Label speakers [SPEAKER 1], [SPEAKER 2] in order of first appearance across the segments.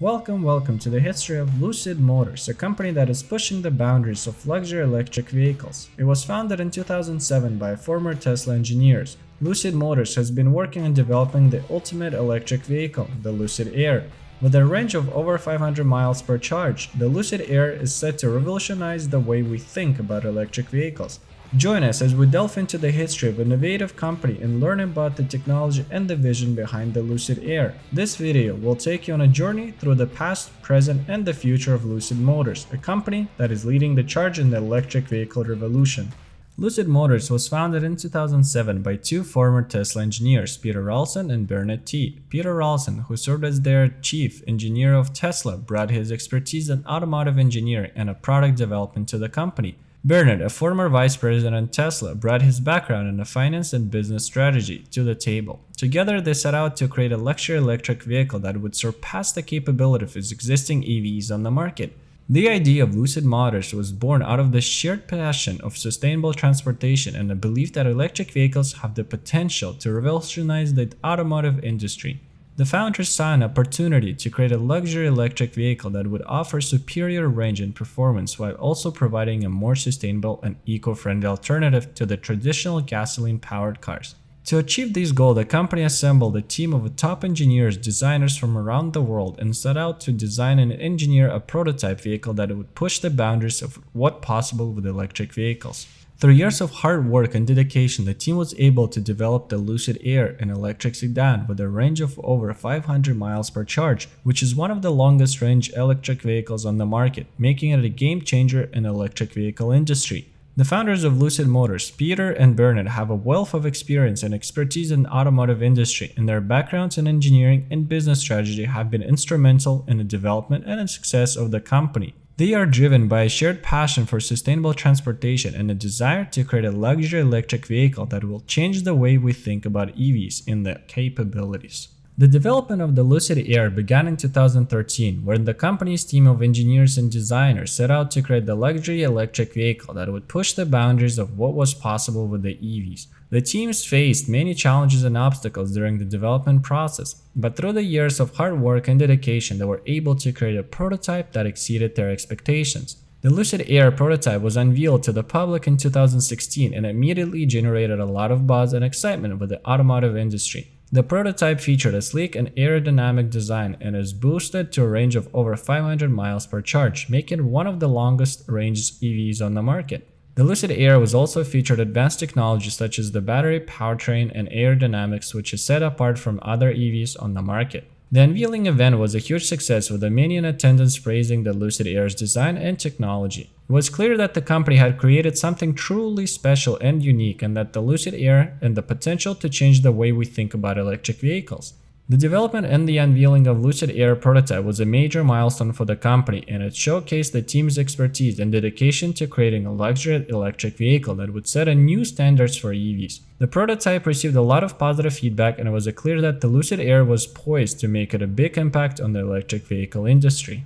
[SPEAKER 1] Welcome to the history of Lucid Motors, a company that is pushing the boundaries of luxury electric vehicles. It was founded in 2007 by former Tesla engineers. Lucid Motors has been working on developing the ultimate electric vehicle, the Lucid Air. With a range of over 500 miles per charge, the Lucid Air is set to revolutionize the way we think about electric vehicles. Join us as we delve into the history of an innovative company and learn about the technology and the vision behind the Lucid Air. This video will take you on a journey through the past, present, and the future of Lucid Motors, a company that is leading the charge in the electric vehicle revolution. Lucid Motors was founded in 2007 by two former Tesla engineers, Peter Ralston and Bernard T. Peter Ralston, who served as their chief engineer of Tesla, brought his expertise in automotive engineering and product development to the company. Bernard, a former vice president at Tesla, brought his background in finance and business strategy to the table. Together, they set out to create a luxury electric vehicle that would surpass the capability of its existing EVs on the market. The idea of Lucid Motors was born out of the shared passion of sustainable transportation and the belief that electric vehicles have the potential to revolutionize the automotive industry. The founders saw an opportunity to create a luxury electric vehicle that would offer superior range and performance while also providing a more sustainable and eco-friendly alternative to the traditional gasoline-powered cars. To achieve this goal, the company assembled a team of top engineers, designers from around the world, and set out to design and engineer a prototype vehicle that would push the boundaries of what's possible with electric vehicles. Through years of hard work and dedication, the team was able to develop the Lucid Air, an electric sedan with a range of over 500 miles per charge, which is one of the longest range electric vehicles on the market, making it a game changer in the electric vehicle industry. The founders of Lucid Motors, Peter and Bernard, have a wealth of experience and expertise in the automotive industry, and their backgrounds in engineering and business strategy have been instrumental in the development and success of the company. They are driven by a shared passion for sustainable transportation and a desire to create a luxury electric vehicle that will change the way we think about EVs and their capabilities. The development of the Lucid Air began in 2013, when the company's team of engineers and designers set out to create the luxury electric vehicle that would push the boundaries of what was possible with the EVs. The teams faced many challenges and obstacles during the development process, but through the years of hard work and dedication, they were able to create a prototype that exceeded their expectations. The Lucid Air prototype was unveiled to the public in 2016 and immediately generated a lot of buzz and excitement with the automotive industry. The prototype featured a sleek and aerodynamic design and is boosted to a range of over 500 miles per charge, making it one of the longest range EVs on the market. The Lucid Air was also featured advanced technology such as the battery, powertrain, and aerodynamics, which is set apart from other EVs on the market. The unveiling event was a huge success, with many in attendance praising the Lucid Air's design and technology. It was clear that the company had created something truly special and unique, and that the Lucid Air had the potential to change the way we think about electric vehicles. The development and the unveiling of Lucid Air prototype was a major milestone for the company, and it showcased the team's expertise and dedication to creating a luxury electric vehicle that would set a new standards for EVs. The prototype received a lot of positive feedback, and it was clear that the Lucid Air was poised to make a big impact on the electric vehicle industry.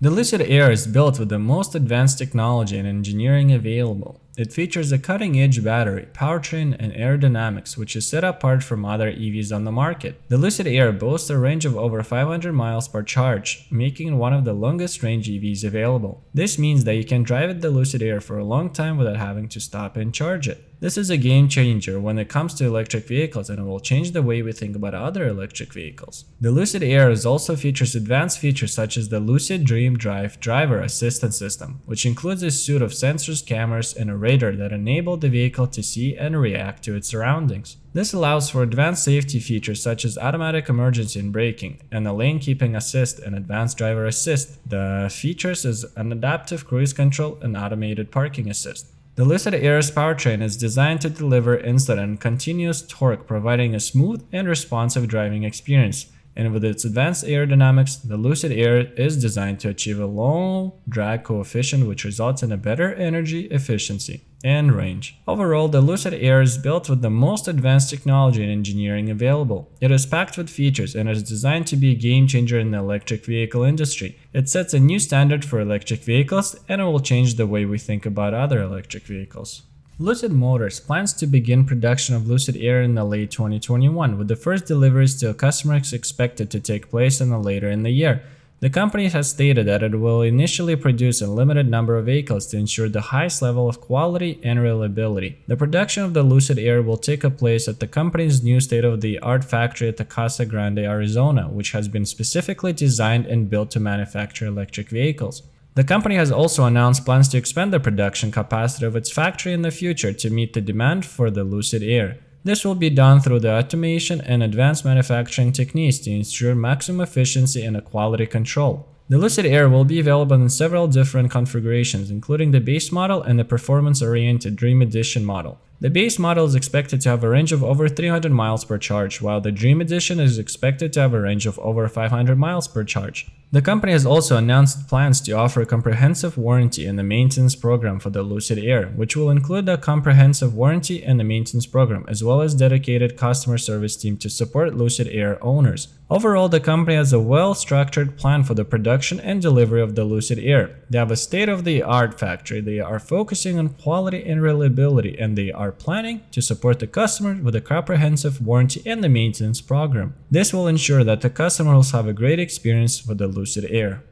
[SPEAKER 1] The Lucid Air is built with the most advanced technology and engineering available. It features a cutting-edge battery, powertrain, and aerodynamics, which is set apart from other EVs on the market. The Lucid Air boasts a range of over 500 miles per charge, making it one of the longest range EVs available. This means that you can drive the Lucid Air for a long time without having to stop and charge it. This is a game changer when it comes to electric vehicles, and it will change the way we think about other electric vehicles. The Lucid Air also features advanced features such as the Lucid Dream Drive driver assistance system, which includes a suite of sensors, cameras, and a radar that enable the vehicle to see and react to its surroundings. This allows for advanced safety features such as automatic emergency and braking, and a lane keeping assist and advanced driver assist. The features is an adaptive cruise control and automated parking assist. The Lucid Air's powertrain is designed to deliver instant and continuous torque, providing a smooth and responsive driving experience. And with its advanced aerodynamics, the Lucid Air is designed to achieve a low drag coefficient, which results in a better energy efficiency and range. Overall, the Lucid Air is built with the most advanced technology and engineering available. It is packed with features and is designed to be a game changer in the electric vehicle industry. It sets a new standard for electric vehicles, and it will change the way we think about other electric vehicles. Lucid Motors plans to begin production of Lucid Air in the late 2021, with the first deliveries to customers expected to take place later in the year. The company has stated that it will initially produce a limited number of vehicles to ensure the highest level of quality and reliability. The production of the Lucid Air will take place at the company's new state-of-the-art factory at the Casa Grande, Arizona, which has been specifically designed and built to manufacture electric vehicles. The company has also announced plans to expand the production capacity of its factory in the future to meet the demand for the Lucid Air. This will be done through the automation and advanced manufacturing techniques to ensure maximum efficiency and quality control. The Lucid Air will be available in several different configurations, including the base model and the performance-oriented Dream Edition model. The base model is expected to have a range of over 300 miles per charge, while the Dream Edition is expected to have a range of over 500 miles per charge. The company has also announced plans to offer a comprehensive warranty and the maintenance program for the Lucid Air, which will include a comprehensive warranty and the maintenance program, as well as dedicated customer service team to support Lucid Air owners. Overall, the company has a well-structured plan for the production and delivery of the Lucid Air. They have a state-of-the-art factory, they are focusing on quality and reliability, and they are planning to support the customer with a comprehensive warranty and the maintenance program. This will ensure that the customer will have a great experience with the Lucid Air.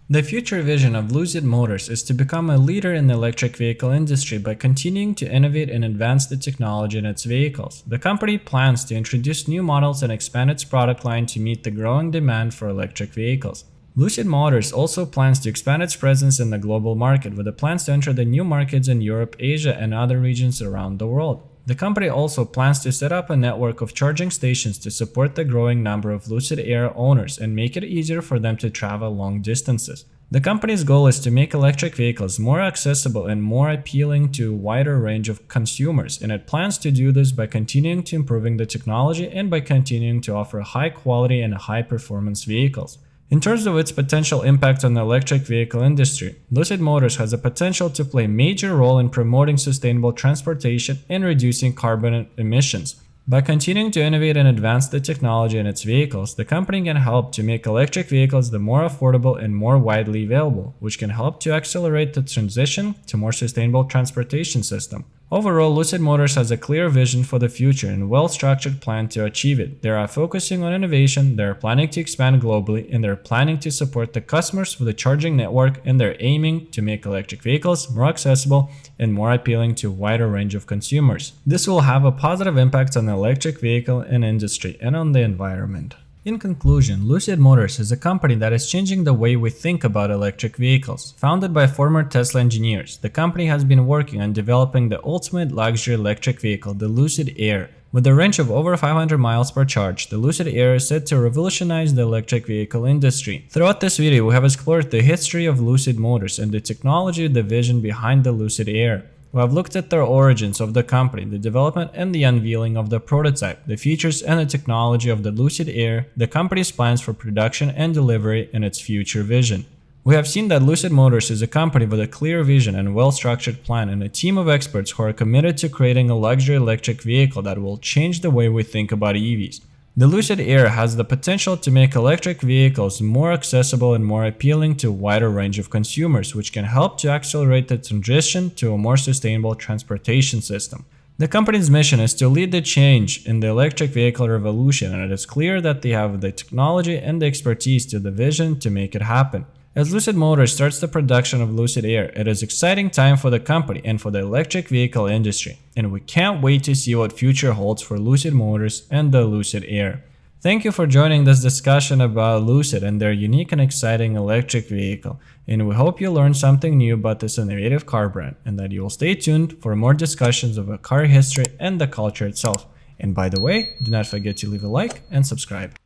[SPEAKER 1] The future vision of Lucid Motors is to become a leader in the electric vehicle industry by continuing to innovate and advance the technology in its vehicles. The company plans to introduce new models and expand its product line to meet the growing demand for electric vehicles. Lucid Motors also plans to expand its presence in the global market with the plans to enter the new markets in Europe, Asia, and other regions around the world. The company also plans to set up a network of charging stations to support the growing number of Lucid Air owners and make it easier for them to travel long distances. The company's goal is to make electric vehicles more accessible and more appealing to a wider range of consumers, and it plans to do this by continuing to improving the technology and by continuing to offer high quality and high performance vehicles. In terms of its potential impact on the electric vehicle industry, Lucid Motors has a potential to play a major role in promoting sustainable transportation and reducing carbon emissions. By continuing to innovate and advance the technology in its vehicles, the company can help to make electric vehicles the more affordable and more widely available, which can help to accelerate the transition to a more sustainable transportation system. Overall, Lucid Motors has a clear vision for the future and a well-structured plan to achieve it. They are focusing on innovation, they are planning to expand globally, and they are planning to support the customers with a charging network, and they're aiming to make electric vehicles more accessible and more appealing to a wider range of consumers. This will have a positive impact on the electric vehicle and industry and on the environment. In conclusion, Lucid Motors is a company that is changing the way we think about electric vehicles. Founded by former Tesla engineers, the company has been working on developing the ultimate luxury electric vehicle, the Lucid Air. With a range of over 500 miles per charge, the Lucid Air is set to revolutionize the electric vehicle industry. Throughout this video, we have explored the history of Lucid Motors and the technology, the vision behind the Lucid Air. We have looked at the origins of the company, the development and the unveiling of the prototype, the features and the technology of the Lucid Air, the company's plans for production and delivery, and its future vision. We have seen that Lucid Motors is a company with a clear vision and well-structured plan, and a team of experts who are committed to creating a luxury electric vehicle that will change the way we think about EVs. The Lucid Air has the potential to make electric vehicles more accessible and more appealing to a wider range of consumers, which can help to accelerate the transition to a more sustainable transportation system. The company's mission is to lead the change in the electric vehicle revolution, and it is clear that they have the technology and the expertise to the vision to make it happen. As Lucid Motors starts the production of Lucid Air, it is an exciting time for the company and for the electric vehicle industry, and we can't wait to see what future holds for Lucid Motors and the Lucid Air. Thank you for joining this discussion about Lucid and their unique and exciting electric vehicle, and we hope you learned something new about this innovative car brand, and that you will stay tuned for more discussions of car history and the culture itself. And by the way, do not forget to leave a like and subscribe.